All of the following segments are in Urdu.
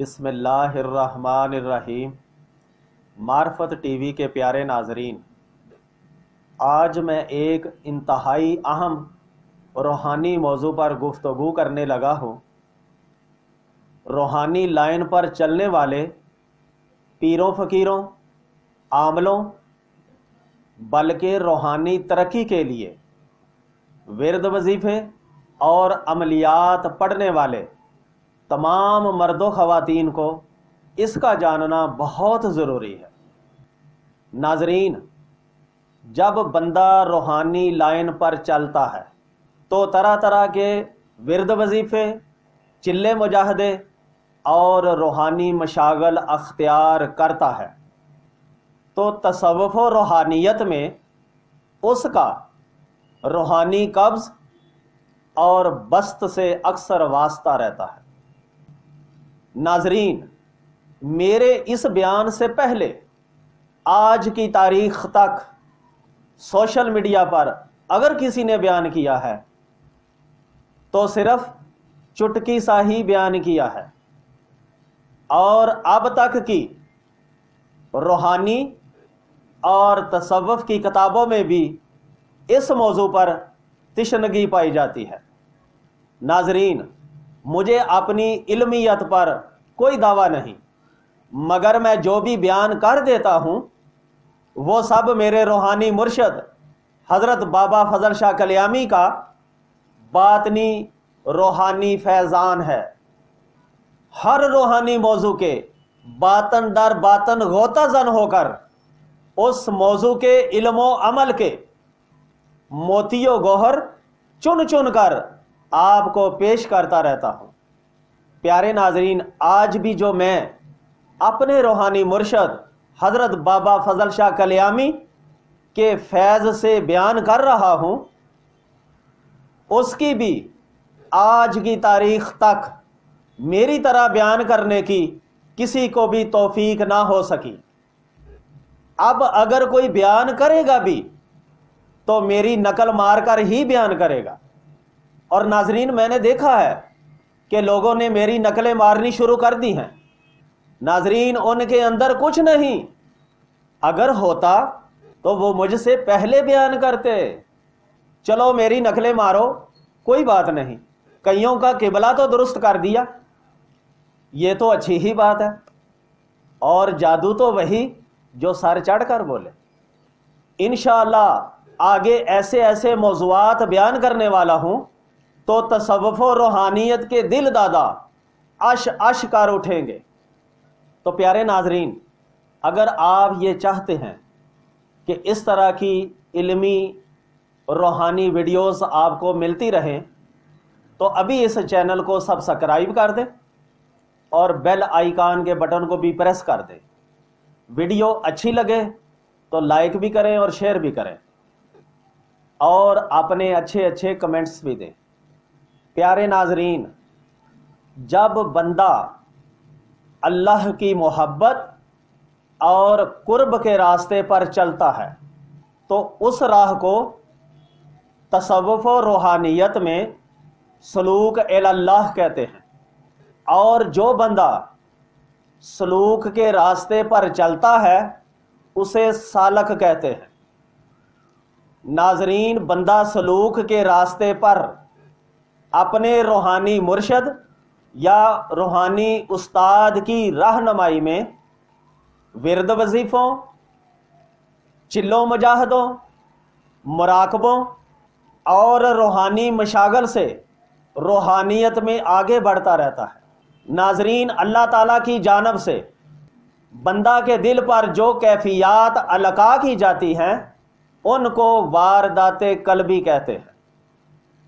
بسم اللہ الرحمن الرحیم۔ معرفت ٹی وی کے پیارے ناظرین، آج میں ایک انتہائی اہم روحانی موضوع پر گفتگو کرنے لگا ہوں۔ روحانی لائن پر چلنے والے پیروں فقیروں، عاملوں، بلکہ روحانی ترقی کے لیے ورد وظیفے اور عملیات پڑھنے والے تمام مرد و خواتین کو اس کا جاننا بہت ضروری ہے۔ ناظرین، جب بندہ روحانی لائن پر چلتا ہے تو طرح طرح کے ورد وظیفے، چلے مجاہدے اور روحانی مشاغل اختیار کرتا ہے، تو تصوف و روحانیت میں اس کا روحانی قبض اور بسط سے اکثر واسطہ رہتا ہے۔ ناظرین، میرے اس بیان سے پہلے آج کی تاریخ تک سوشل میڈیا پر اگر کسی نے بیان کیا ہے تو صرف چٹکی سا ہی بیان کیا ہے، اور اب تک کی روحانی اور تصوف کی کتابوں میں بھی اس موضوع پر تشنگی پائی جاتی ہے۔ ناظرین، مجھے اپنی علمیت پر کوئی دعویٰ نہیں، مگر میں جو بھی بیان کر دیتا ہوں وہ سب میرے روحانی مرشد حضرت بابا فضل شاہ کلیامی کا باطنی روحانی فیضان ہے۔ ہر روحانی موضوع کے باطن در باطن غوطہ زن ہو کر اس موضوع کے علم و عمل کے موتی و گوہر چن چن کر آپ کو پیش کرتا رہتا ہوں۔ پیارے ناظرین، آج بھی جو میں اپنے روحانی مرشد حضرت بابا فضل شاہ کلیامی کے فیض سے بیان کر رہا ہوں، اس کی بھی آج کی تاریخ تک میری طرح بیان کرنے کی کسی کو بھی توفیق نہ ہو سکی۔ اب اگر کوئی بیان کرے گا بھی تو میری نقل مار کر ہی بیان کرے گا، اور ناظرین میں نے دیکھا ہے کہ لوگوں نے میری نقلیں مارنی شروع کر دی ہیں۔ ناظرین، ان کے اندر کچھ نہیں، اگر ہوتا تو وہ مجھ سے پہلے بیان کرتے۔ چلو میری نقلیں مارو، کوئی بات نہیں، کئیوں کا قبلہ تو درست کر دیا، یہ تو اچھی ہی بات ہے، اور جادو تو وہی جو سر چڑھ کر بولے۔ انشاءاللہ آگے ایسے ایسے موضوعات بیان کرنے والا ہوں تو تصوف و روحانیت کے دل دادا عش عش کر اٹھیں گے۔ تو پیارے ناظرین، اگر آپ یہ چاہتے ہیں کہ اس طرح کی علمی روحانی ویڈیوز آپ کو ملتی رہیں تو ابھی اس چینل کو سبسکرائب کر دیں اور بیل آئیکن کے بٹن کو بھی پریس کر دیں۔ ویڈیو اچھی لگے تو لائک بھی کریں اور شیئر بھی کریں، اور اپنے اچھے اچھے کمنٹس بھی دیں۔ پیارے ناظرین، جب بندہ اللہ کی محبت اور قرب کے راستے پر چلتا ہے تو اس راہ کو تصوف و روحانیت میں سلوک الی اللہ کہتے ہیں، اور جو بندہ سلوک کے راستے پر چلتا ہے اسے سالک کہتے ہیں۔ ناظرین، بندہ سلوک کے راستے پر اپنے روحانی مرشد یا روحانی استاد کی رہنمائی میں ورد وظیفوں، چلوں مجاہدوں، مراقبوں اور روحانی مشاغل سے روحانیت میں آگے بڑھتا رہتا ہے۔ ناظرین، اللہ تعالیٰ کی جانب سے بندہ کے دل پر جو کیفیات القاء کی جاتی ہیں ان کو واردات قلبی کہتے ہیں،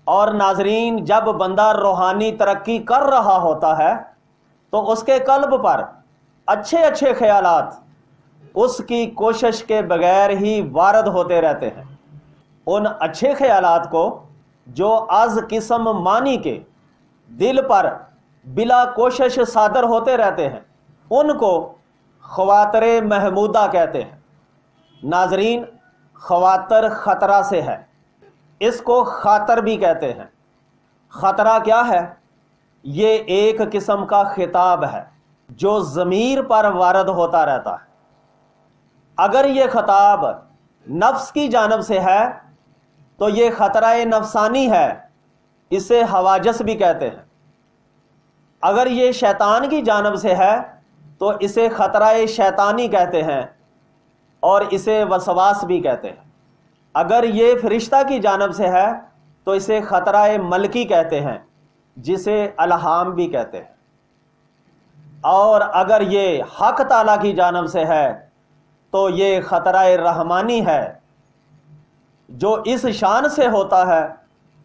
اور ناظرین جب بندہ روحانی ترقی کر رہا ہوتا ہے تو اس کے قلب پر اچھے اچھے خیالات اس کی کوشش کے بغیر ہی وارد ہوتے رہتے ہیں۔ ان اچھے خیالات کو جو از قسم معنی کے دل پر بلا کوشش صادر ہوتے رہتے ہیں ان کو خواطر محمودہ کہتے ہیں۔ ناظرین، خواطر خطرہ سے ہے، اس کو خاطر بھی کہتے ہیں۔ خطرہ کیا ہے؟ یہ ایک قسم کا خطاب ہے، جو ضمیر پر وارد ہوتا رہتا ہے۔ اگر یہ خطاب نفس کی جانب سے ہے تو یہ خطرہ نفسانی ہے، اسے حواجس بھی کہتے ہیں۔ اگر یہ شیطان کی جانب سے ہے تو اسے خطرہ شیطانی کہتے ہیں اور اسے وسواس بھی کہتے ہیں۔ اگر یہ فرشتہ کی جانب سے ہے تو اسے خطرہ ملکی کہتے ہیں، جسے الہام بھی کہتے ہیں۔ اور اگر یہ حق تعالیٰ کی جانب سے ہے تو یہ خطرہ رحمانی ہے، جو اس شان سے ہوتا ہے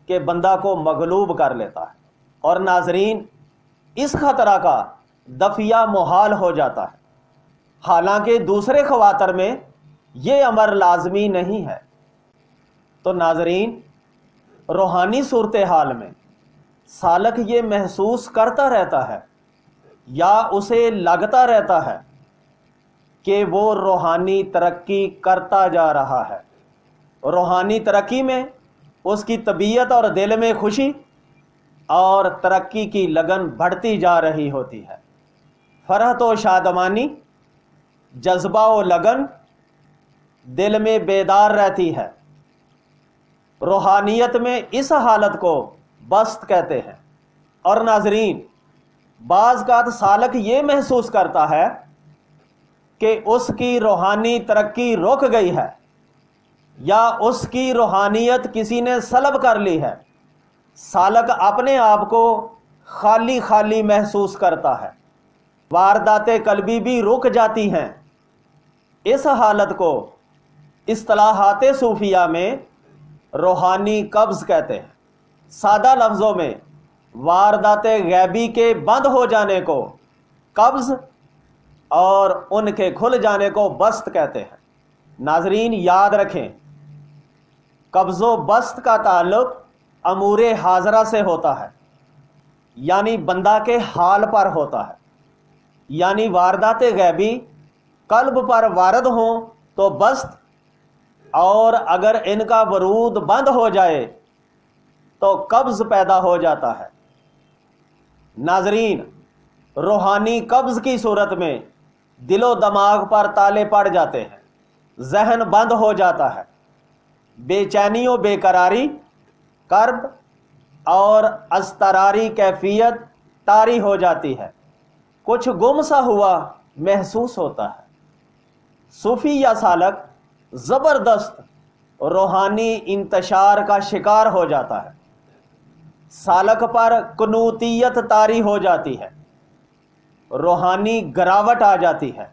کہ بندہ کو مغلوب کر لیتا ہے۔ اور ناظرین، اس خطرہ کا دفعہ محال ہو جاتا ہے، حالانکہ دوسرے خواطر میں یہ امر لازمی نہیں ہے۔ تو ناظرین، روحانی صورتحال میں سالک یہ محسوس کرتا رہتا ہے یا اسے لگتا رہتا ہے کہ وہ روحانی ترقی کرتا جا رہا ہے۔ روحانی ترقی میں اس کی طبیعت اور دل میں خوشی اور ترقی کی لگن بڑھتی جا رہی ہوتی ہے۔ فرحت و شادمانی، جذبہ و لگن دل میں بیدار رہتی ہے۔ روحانیت میں اس حالت کو بست کہتے ہیں۔ اور ناظرین، بعض اوقات سالک یہ محسوس کرتا ہے کہ اس کی روحانی ترقی رک گئی ہے یا اس کی روحانیت کسی نے سلب کر لی ہے۔ سالک اپنے آپ کو خالی خالی محسوس کرتا ہے، واردات قلبی بھی رک جاتی ہیں۔ اس حالت کو اصطلاحات صوفیہ میں روحانی قبض کہتے ہیں۔ سادہ لفظوں میں واردات غیبی کے بند ہو جانے کو قبض اور ان کے کھل جانے کو بست کہتے ہیں۔ ناظرین، یاد رکھیں، قبض و بست کا تعلق امور حاضرہ سے ہوتا ہے، یعنی بندہ کے حال پر ہوتا ہے۔ یعنی واردات غیبی قلب پر وارد ہوں تو بست، اور اگر ان کا ورود بند ہو جائے تو قبض پیدا ہو جاتا ہے۔ ناظرین، روحانی قبض کی صورت میں دل و دماغ پر تالے پڑ جاتے ہیں، ذہن بند ہو جاتا ہے، بے چینی و بے قراری، کرب اور اضطراری کیفیت طاری ہو جاتی ہے، کچھ گم سا ہوا محسوس ہوتا ہے۔ صوفی یا سالک زبردست روحانی انتشار کا شکار ہو جاتا ہے۔ سالک پر قنوتیت طاری ہو جاتی ہے، روحانی گراوٹ آ جاتی ہے،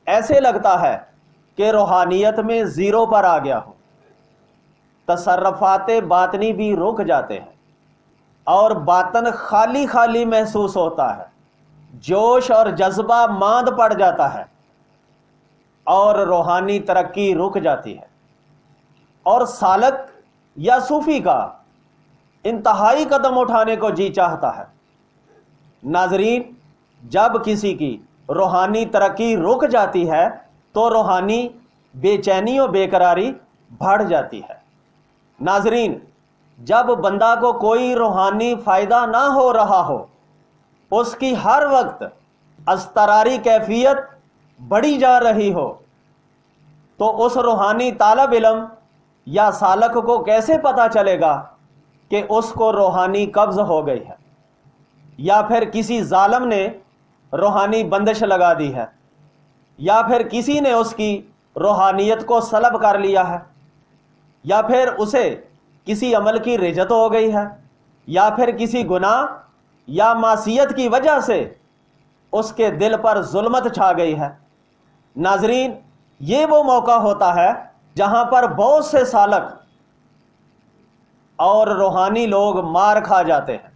ایسے لگتا ہے کہ روحانیت میں زیرو پر آ گیا ہو۔ تصرفات باطنی بھی رک جاتے ہیں اور باطن خالی خالی محسوس ہوتا ہے، جوش اور جذبہ ماند پڑ جاتا ہے اور روحانی ترقی رک جاتی ہے۔ اور سالک یا صوفی کا انتہائی قدم اٹھانے کو جی چاہتا ہے۔ ناظرین، جب کسی کی روحانی ترقی رک جاتی ہے تو روحانی بے چینی و بے قراری بڑھ جاتی ہے۔ ناظرین، جب بندہ کو کوئی روحانی فائدہ نہ ہو رہا ہو، اس کی ہر وقت اضطراری کیفیت بڑھی جا رہی ہو، تو اس روحانی طالب علم یا سالک کو کیسے پتہ چلے گا کہ اس کو روحانی قبض ہو گئی ہے، یا پھر کسی ظالم نے روحانی بندش لگا دی ہے، یا پھر کسی نے اس کی روحانیت کو سلب کر لیا ہے، یا پھر اسے کسی عمل کی رجت ہو گئی ہے، یا پھر کسی گناہ یا معصیت کی وجہ سے اس کے دل پر ظلمت چھا گئی ہے۔ ناظرین، یہ وہ موقع ہوتا ہے جہاں پر بہت سے سالک اور روحانی لوگ مار کھا جاتے ہیں۔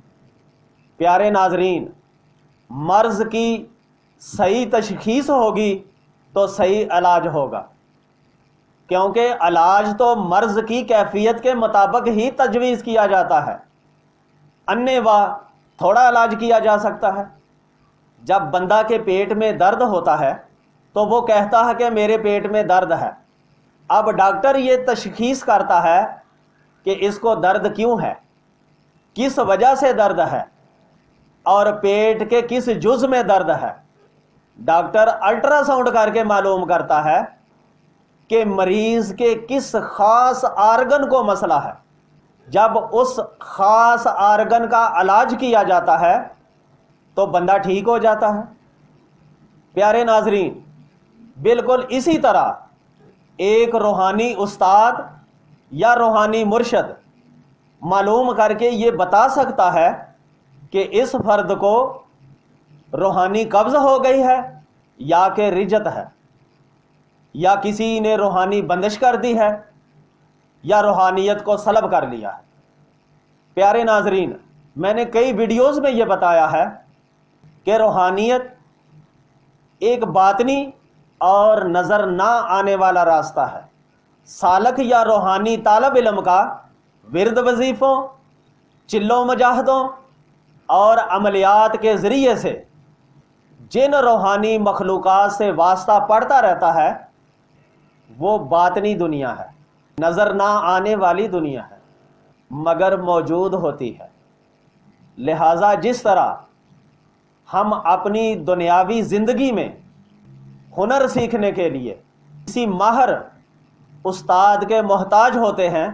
پیارے ناظرین، مرض کی صحیح تشخیص ہوگی تو صحیح علاج ہوگا، کیونکہ علاج تو مرض کی کیفیت کے مطابق ہی تجویز کیا جاتا ہے، انے واہ تھوڑا علاج کیا جا سکتا ہے۔ جب بندہ کے پیٹ میں درد ہوتا ہے تو وہ کہتا ہے کہ میرے پیٹ میں درد ہے۔ اب ڈاکٹر یہ تشخیص کرتا ہے کہ اس کو درد کیوں ہے، کس وجہ سے درد ہے، اور پیٹ کے کس جز میں درد ہے، ڈاکٹر الٹرا ساؤنڈ کر کے معلوم کرتا ہے کہ مریض کے کس خاص آرگن کو مسئلہ ہے۔ جب اس خاص آرگن کا علاج کیا جاتا ہے تو بندہ ٹھیک ہو جاتا ہے۔ پیارے ناظرین، بالکل اسی طرح ایک روحانی استاد یا روحانی مرشد معلوم کر کے یہ بتا سکتا ہے کہ اس فرد کو روحانی قبض ہو گئی ہے یا کہ رجت ہے، یا کسی نے روحانی بندش کر دی ہے، یا روحانیت کو سلب کر لیا ہے۔ پیارے ناظرین، میں نے کئی ویڈیوز میں یہ بتایا ہے کہ روحانیت ایک باطنی اور نظر نہ آنے والا راستہ ہے۔ سالک یا روحانی طالب علم کا ورد وظیفوں، چلوں مجاہدوں اور عملیات کے ذریعے سے جن روحانی مخلوقات سے واسطہ پڑتا رہتا ہے وہ باطنی دنیا ہے، نظر نہ آنے والی دنیا ہے، مگر موجود ہوتی ہے۔ لہٰذا جس طرح ہم اپنی دنیاوی زندگی میں ہنر سیکھنے کے لیے کسی ماہر استاد کے محتاج ہوتے ہیں،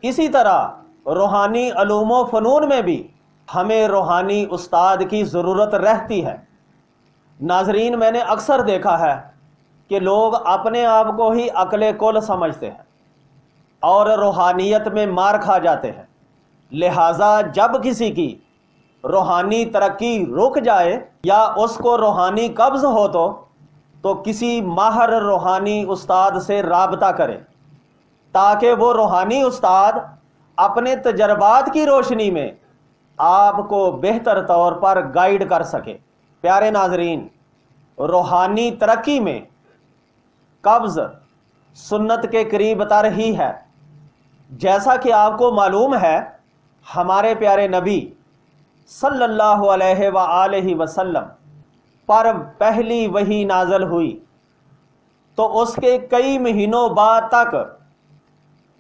اسی طرح روحانی علوم و فنون میں بھی ہمیں روحانی استاد کی ضرورت رہتی ہے۔ ناظرین، میں نے اکثر دیکھا ہے کہ لوگ اپنے آپ کو ہی عقل کل سمجھتے ہیں اور روحانیت میں مار کھا جاتے ہیں۔ لہٰذا جب کسی کی روحانی ترقی رک جائے یا اس کو روحانی قبض ہو تو کسی ماہر روحانی استاد سے رابطہ کرے تاکہ وہ روحانی استاد اپنے تجربات کی روشنی میں آپ کو بہتر طور پر گائیڈ کر سکے۔ پیارے ناظرین، روحانی ترقی میں قبض سنت کے قریب تر ہی ہے۔ جیسا کہ آپ کو معلوم ہے، ہمارے پیارے نبی صلی اللہ علیہ وآلہ وسلم پر پہلی وحی نازل ہوئی تو اس کے کئی مہینوں بعد تک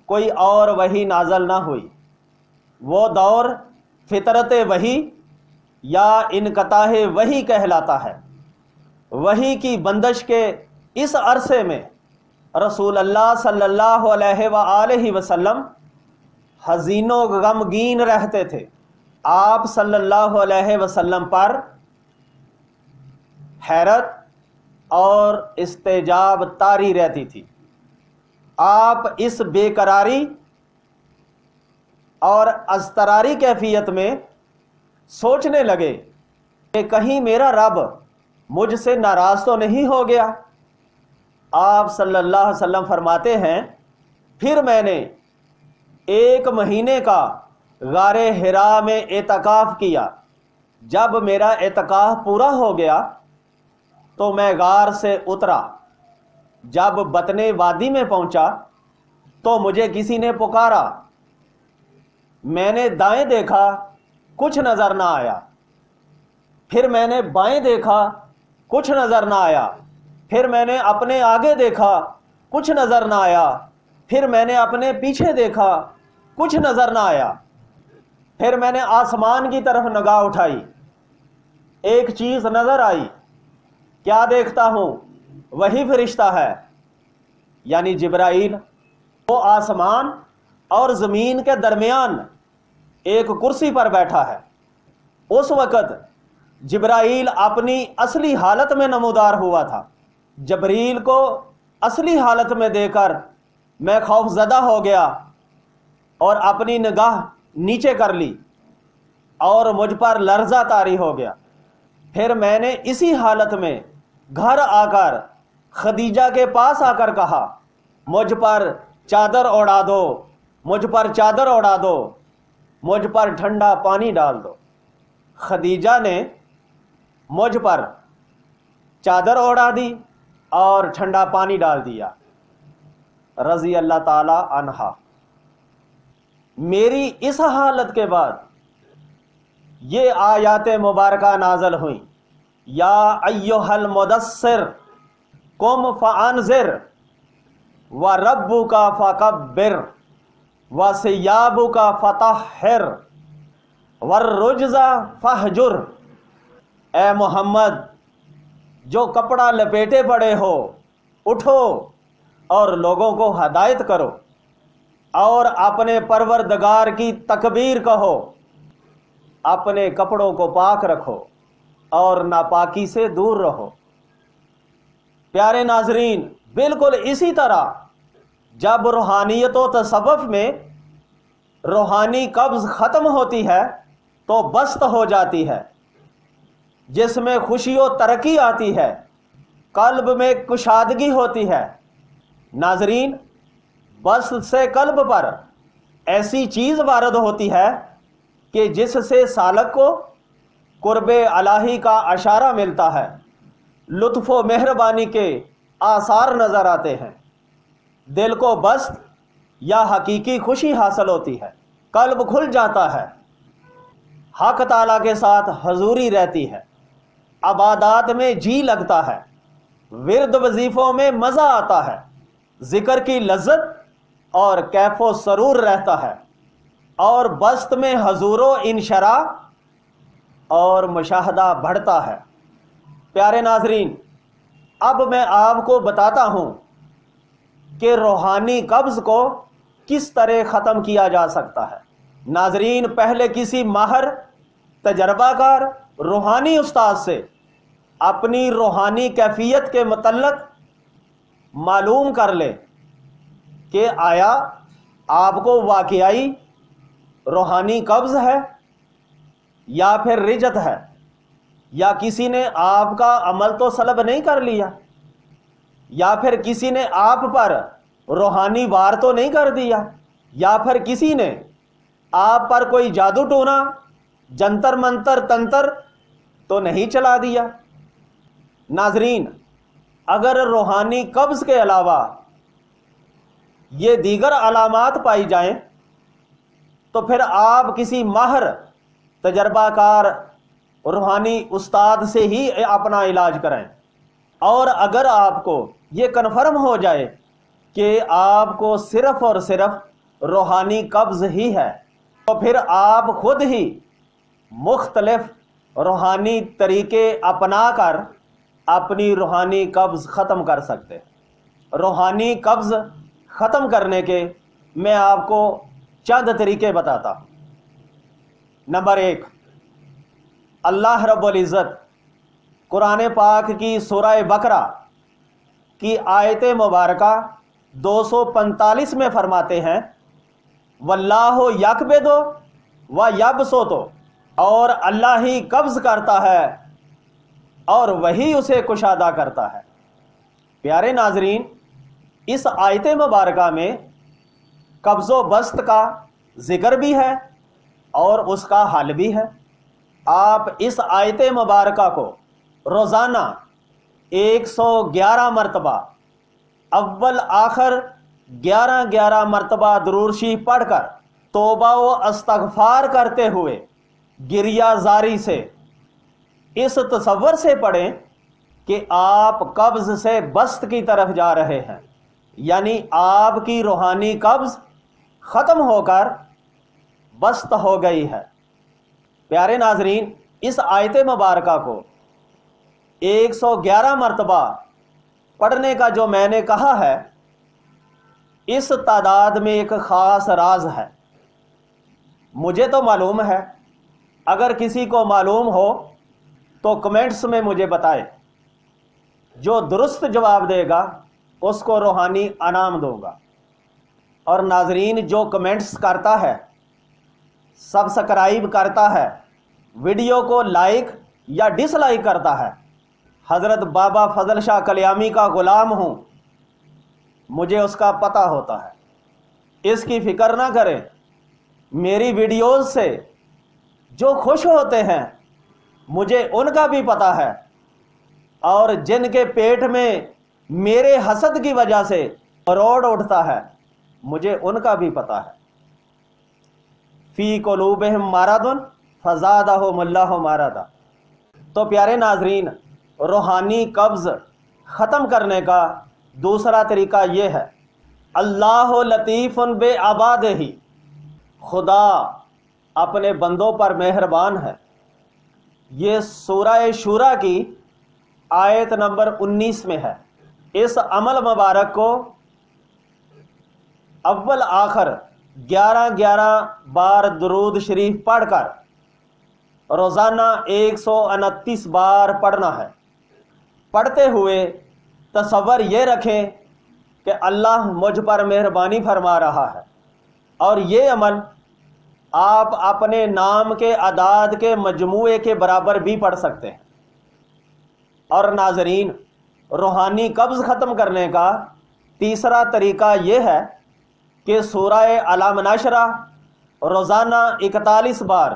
کوئی اور وحی نازل نہ ہوئی۔ وہ دور فطرت وحی یا انقطاع وحی کہلاتا ہے۔ وحی کی بندش کے اس عرصے میں رسول اللہ صلی اللہ علیہ وآلہ وسلم حزین و غمگین رہتے تھے۔ آپ صلی اللہ علیہ وسلم پر حیرت اور استعجاب طاری رہتی تھی۔ آپ اس بے قراری اور اضطراری کیفیت میں سوچنے لگے کہ کہیں میرا رب مجھ سے ناراض تو نہیں ہو گیا۔ آپ صلی اللہ علیہ وسلم فرماتے ہیں، پھر میں نے 1 مہینے کا غار حرا میں اعتکاف کیا۔ جب میرا اعتکاف پورا ہو گیا تو میں غار سے اترا۔ جب بطن وادی میں پہنچا تو مجھے کسی نے پکارا۔ میں نے دائیں دیکھا، کچھ نظر نہ آیا۔ پھر میں نے بائیں دیکھا، کچھ نظر نہ آیا۔ پھر میں نے اپنے آگے دیکھا، کچھ نظر نہ آیا۔ پھر میں نے اپنے پیچھے دیکھا، کچھ نظر نہ آیا۔ پھر میں نے آسمان کی طرف نگاہ اٹھائی، ایک چیز نظر آئی۔ کیا دیکھتا ہوں؟ وہی فرشتہ ہے، یعنی جبرائیل۔ وہ آسمان اور زمین کے درمیان ایک کرسی پر بیٹھا ہے۔ اس وقت جبرائیل اپنی اصلی حالت میں نمودار ہوا تھا۔ جبریل کو اصلی حالت میں دیکھ کر میں خوف زدہ ہو گیا اور اپنی نگاہ نیچے کر لی اور مجھ پر لرزہ طاری ہو گیا۔ پھر میں نے اسی حالت میں گھر آ کر خدیجہ کے پاس آ کر کہا، مجھ پر چادر اڑا دو، مجھ پر چادر اڑا دو، مجھ پر ٹھنڈا پانی ڈال دو۔ خدیجہ نے مجھ پر چادر اڑا دی اور ٹھنڈا پانی ڈال دیا، رضی اللہ تعالی عنہا۔ میری اس حالت کے بعد یہ آیات مبارکہ نازل ہوئیں، یا ایھا المدثر قم فانذر وربک فکبر وثیابک فطہر والرجز فہجر، اے محمد جو کپڑا لپیٹے پڑے ہو اٹھو اور لوگوں کو ہدایت کرو اور اپنے پروردگار کی تکبیر کہو، اپنے کپڑوں کو پاک رکھو اور ناپاکی سے دور رہو۔ پیارے ناظرین، بالکل اسی طرح جب روحانیت و تصوف میں روحانی قبض ختم ہوتی ہے تو بسط ہو جاتی ہے، جس میں خوشی و ترقی آتی ہے، قلب میں کشادگی ہوتی ہے۔ ناظرین، بسط سے قلب پر ایسی چیز وارد ہوتی ہے کہ جس سے سالک کو قرب الہی کا اشارہ ملتا ہے، لطف و مہربانی کے آثار نظر آتے ہیں، دل کو بسط یا حقیقی خوشی حاصل ہوتی ہے، قلب کھل جاتا ہے، حق تعالیٰ کے ساتھ حضوری رہتی ہے، عبادات میں جی لگتا ہے، ورد وظیفوں میں مزہ آتا ہے، ذکر کی لذت اور کیف و سرور رہتا ہے، اور بسط میں حضور و انشراح اور مشاہدہ بڑھتا ہے۔ پیارے ناظرین، اب میں آپ کو بتاتا ہوں کہ روحانی قبض کو کس طرح ختم کیا جا سکتا ہے۔ ناظرین، پہلے کسی ماہر تجربہ کار روحانی استاد سے اپنی روحانی کیفیت کے متعلق معلوم کر لے کہ آیا آپ کو واقعی روحانی قبض ہے یا پھر رجت ہے، یا کسی نے آپ کا عمل تو سلب نہیں کر لیا، یا پھر کسی نے آپ پر روحانی وار تو نہیں کر دیا، یا پھر کسی نے آپ پر کوئی جادو ٹونا، جنتر منتر تنتر تو نہیں چلا دیا۔ ناظرین، اگر روحانی قبض کے علاوہ یہ دیگر علامات پائی جائیں تو پھر آپ کسی ماہر تجربہ کار روحانی استاد سے ہی اپنا علاج کریں، اور اگر آپ کو یہ کنفرم ہو جائے کہ آپ کو صرف اور صرف روحانی قبض ہی ہے تو پھر آپ خود ہی مختلف روحانی طریقے اپنا کر اپنی روحانی قبض ختم کر سکتے۔ روحانی قبض ختم کرنے کے میں آپ کو چند طریقے بتاتا ہوں۔ نمبر 1، اللہ رب العزت قرآن پاک کی سورہ بقرہ کی آیت مبارکہ 245 میں فرماتے ہیں، واللہ یقبض و یبسط، اور اللہ ہی قبض کرتا ہے اور وہی اسے کشادہ کرتا ہے۔ پیارے ناظرین، اس آیت مبارکہ میں قبض و بسط کا ذکر بھی ہے اور اس کا حل بھی ہے۔ آپ اس آیت مبارکہ کو روزانہ 111 مرتبہ اول آخر 11 مرتبہ درود شریف پڑھ کر توبہ و استغفار کرتے ہوئے گریہ زاری سے اس تصور سے پڑھیں کہ آپ قبض سے بسط کی طرف جا رہے ہیں، یعنی آپ کی روحانی قبض ختم ہو کر بسط ہو گئی ہے۔ پیارے ناظرین، اس آیت مبارکہ کو 111 مرتبہ پڑھنے کا جو میں نے کہا ہے، اس تعداد میں ایک خاص راز ہے۔ مجھے تو معلوم ہے، اگر کسی کو معلوم ہو تو کمنٹس میں مجھے بتائے، جو درست جواب دے گا اس کو روحانی انعام دوں گا۔ اور ناظرین، جو کمنٹس کرتا ہے، سبسکرائب کرتا ہے، ویڈیو کو لائک یا ڈس لائک کرتا ہے، حضرت بابا فضل شاہ کلیامی کا غلام ہوں، مجھے اس کا پتہ ہوتا ہے۔ اس کی فکر نہ کریں، میری ویڈیوز سے جو خوش ہوتے ہیں مجھے ان کا بھی پتہ ہے، اور جن کے پیٹ میں میرے حسد کی وجہ سے روڑ اٹھتا ہے مجھے ان کا بھی پتہ ہے۔ فی قلوبہم مرض فزادہم اللہ مرضا۔ تو پیارے ناظرین، روحانی قبض ختم کرنے کا دوسرا طریقہ یہ ہے، اللہ لطیف بعبادہ، خدا اپنے بندوں پر مہربان ہے۔ یہ سورہ شورا کی آیت نمبر 19 میں ہے۔ اس عمل مبارک کو اول آخر 11 بار درود شریف پڑھ کر روزانہ 129 بار پڑھنا ہے۔ پڑھتے ہوئے تصور یہ رکھیں کہ اللہ مجھ پر مہربانی فرما رہا ہے، اور یہ عمل آپ اپنے نام کے اعداد کے مجموعے کے برابر بھی پڑھ سکتے ہیں۔ اور ناظرین، روحانی قبض ختم کرنے کا تیسرا طریقہ یہ ہے کہ سورہ علم نشرہ روزانہ 41 بار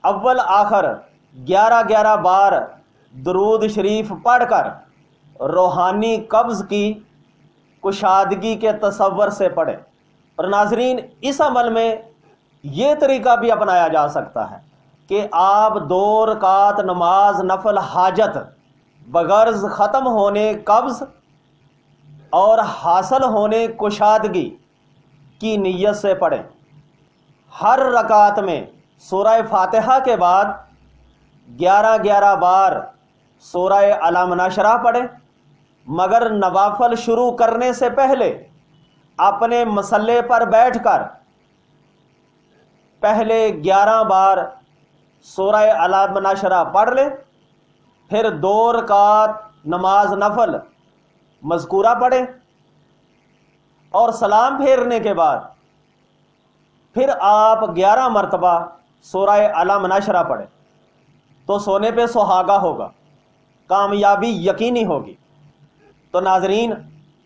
اول آخر 11 بار درود شریف پڑھ کر روحانی قبض کی کشادگی کے تصور سے پڑھیں۔ اور ناظرین، اس عمل میں یہ طریقہ بھی اپنایا جا سکتا ہے کہ آپ 2 رکعت نماز نفل حاجت بغرض ختم ہونے قبض اور حاصل ہونے کشادگی کی نیت سے پڑھیں۔ ہر رکعت میں سورہ فاتحہ کے بعد 11 بار سورہ علم نشرہ پڑھیں، مگر نوافل شروع کرنے سے پہلے اپنے مصلے پر بیٹھ کر پہلے 11 بار سورہ علم نشرہ پڑھ لیں، پھر 2 رکعت نماز نفل مذکورہ پڑھیں، اور سلام پھیرنے کے بعد پھر آپ 11 مرتبہ سورہ علم نشرہ پڑھیں تو سونے پہ سہاگا ہوگا، کامیابی یقینی ہوگی۔ تو ناظرین،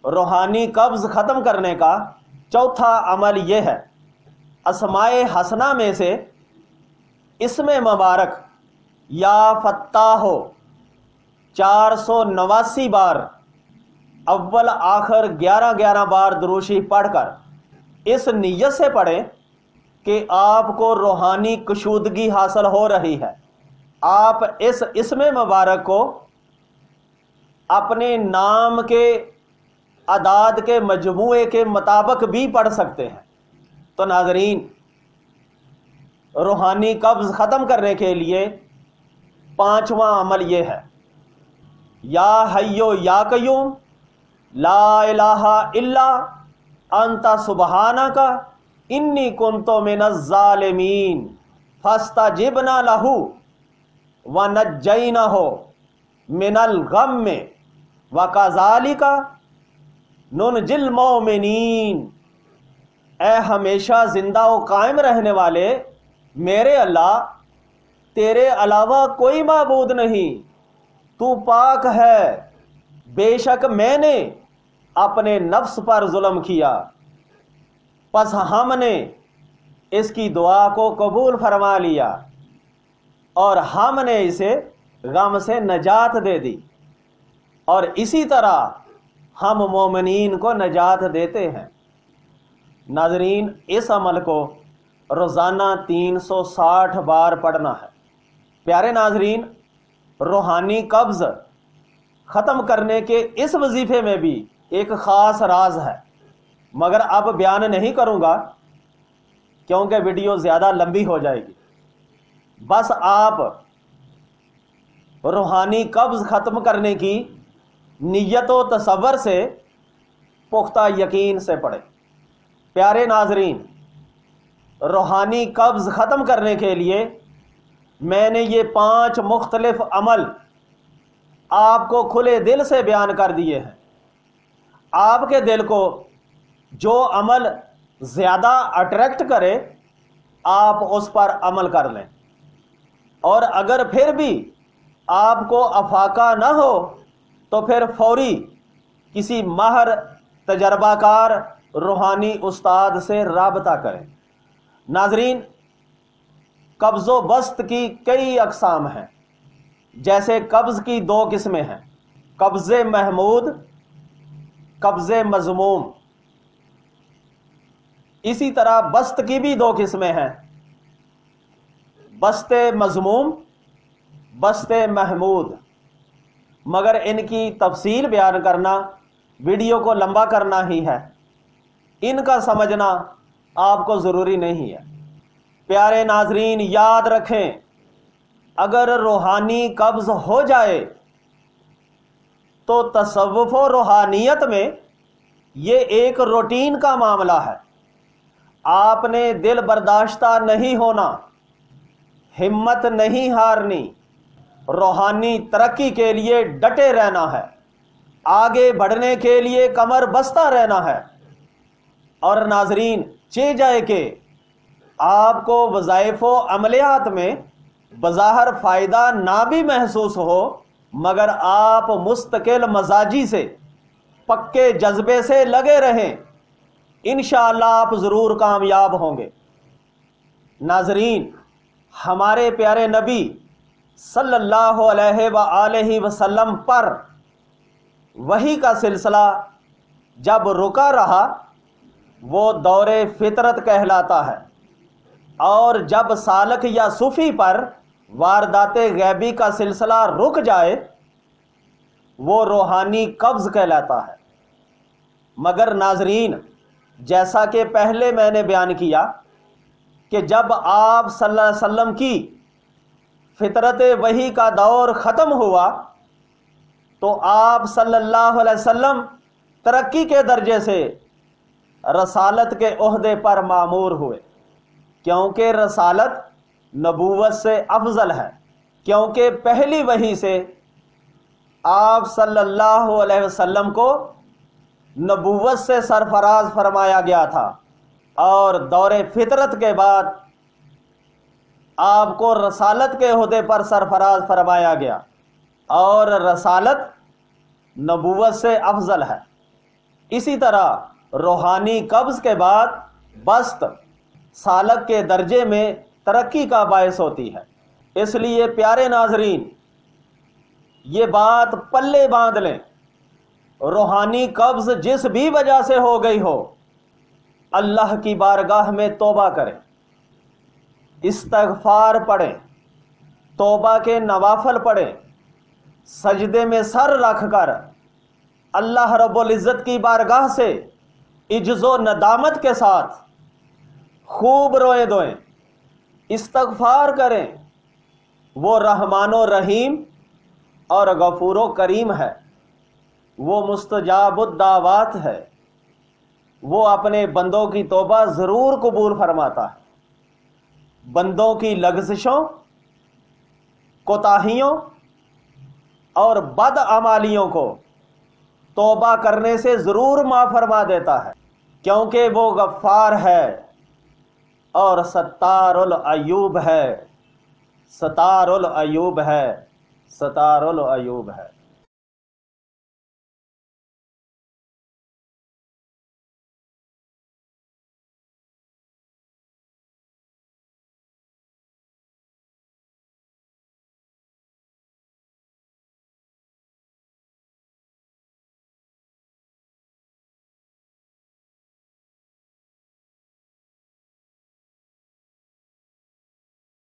روحانی قبض ختم کرنے کا چوتھا عمل یہ ہے، اسماء حسنہ میں سے اسم مبارک یا فتاح 489 بار اول آخر 11 بار درود شریف پڑھ کر اس نیت سے پڑھیں کہ آپ کو روحانی کشودگی حاصل ہو رہی ہے۔ آپ اس اسم مبارک کو اپنے نام کے اعداد کے مجموعے کے مطابق بھی پڑھ سکتے ہیں۔ تو ناظرین، روحانی قبض ختم کرنے کے لیے 5واں عمل یہ ہے، یا حیو یا قیوم لا الہ الا انت سبحانک انی کنت من الظالمین فاستجبنا لہ ونجیناہ من الغم وکذالک ننجی المؤمنین۔ اے ہمیشہ زندہ و قائم رہنے والے میرے اللہ، تیرے علاوہ کوئی معبود نہیں، تو پاک ہے، بے شک میں نے اپنے نفس پر ظلم کیا، پس ہم نے اس کی دعا کو قبول فرما لیا اور ہم نے اسے غم سے نجات دے دی، اور اسی طرح ہم مومنین کو نجات دیتے ہیں۔ ناظرین، اس عمل کو روزانہ 360 بار پڑھنا ہے۔ پیارے ناظرین، روحانی قبض ختم کرنے کے اس وظیفے میں بھی ایک خاص راز ہے، مگر اب بیان نہیں کروں گا کیونکہ ویڈیو زیادہ لمبی ہو جائے گی۔ بس آپ روحانی قبض ختم کرنے کی نیت و تصور سے پختہ یقین سے پڑھیں۔ پیارے ناظرین، روحانی قبض ختم کرنے کے لیے میں نے یہ 5 مختلف عمل آپ کو کھلے دل سے بیان کر دیے ہیں۔ آپ کے دل کو جو عمل زیادہ اٹریکٹ کرے آپ اس پر عمل کر لیں، اور اگر پھر بھی آپ کو افاقہ نہ ہو تو پھر فوری کسی ماہر تجربہ کار روحانی استاد سے رابطہ کریں۔ ناظرین، قبض و بسط کی کئی اقسام ہیں، جیسے قبض کی 2 قسمیں ہیں، قبض محمود، قبض مذموم۔ اسی طرح بسط کی بھی 2 قسمیں ہیں، بسط مذموم، بسط محمود، مگر ان کی تفصیل بیان کرنا ویڈیو کو لمبا کرنا ہی ہے، ان کا سمجھنا آپ کو ضروری نہیں ہے۔ پیارے ناظرین یاد رکھیں، اگر روحانی قبض ہو جائے تو تصوف و روحانیت میں یہ ایک روٹین کا معاملہ ہے۔ آپ نے دل برداشتہ نہیں ہونا، ہمت نہیں ہارنی، روحانی ترقی کے لیے ڈٹے رہنا ہے، آگے بڑھنے کے لیے کمر بستہ رہنا ہے۔ اور ناظرین چہ جائے کہ آپ کو وظائف و عملیات میں بظاہر فائدہ نہ بھی محسوس ہو، مگر آپ مستقل مزاجی سے پکے جذبے سے لگے رہیں، انشاءاللہ آپ ضرور کامیاب ہوں گے۔ ناظرین، ہمارے پیارے نبی صلی اللہ علیہ وآلہ وسلم پر وحی کا سلسلہ جب رکا رہا وہ دور فطرت کہلاتا ہے، اور جب سالک یا صوفی پر واردات غیبی کا سلسلہ رک جائے وہ روحانی قبض کہلاتا ہے۔ مگر ناظرین، جیسا کہ پہلے میں نے بیان کیا کہ جب آپ صلی اللہ علیہ وسلم کی فطرت وحی کا دور ختم ہوا تو آپ صلی اللہ علیہ وسلم ترقی کے درجے سے رسالت کے عہدے پر مامور ہوئے، کیونکہ رسالت نبوت سے افضل ہے، کیونکہ پہلی وحی سے آپ صلی اللہ علیہ وسلم کو نبوت سے سرفراز فرمایا گیا تھا، اور دور فطرت کے بعد آپ کو رسالت کے عہدے پر سرفراز فرمایا گیا، اور رسالت نبوت سے افضل ہے۔ اسی طرح روحانی قبض کے بعد بست سالک کے درجے میں ترقی کا باعث ہوتی ہے۔ اس لیے پیارے ناظرین یہ بات پلے باندھ لیں، روحانی قبض جس بھی وجہ سے ہو گئی ہو، اللہ کی بارگاہ میں توبہ کریں، استغفار پڑھیں، توبہ کے نوافل پڑھیں، سجدے میں سر رکھ کر اللہ رب العزت کی بارگاہ سے عجز و ندامت کے ساتھ خوب روئیں دوئیں، استغفار کریں۔ وہ رحمان و رحیم اور غفور و کریم ہے، وہ مستجاب الدعوات ہے، وہ اپنے بندوں کی توبہ ضرور قبول فرماتا ہے۔ بندوں کی لغزشوں، کوتاہیوں اور بدعمالیوں کو توبہ کرنے سے ضرور معاف فرما دیتا ہے، کیونکہ وہ غفار ہے اور ستار العیوب ہے، ستار العیوب ہے، ستار العیوب ہے۔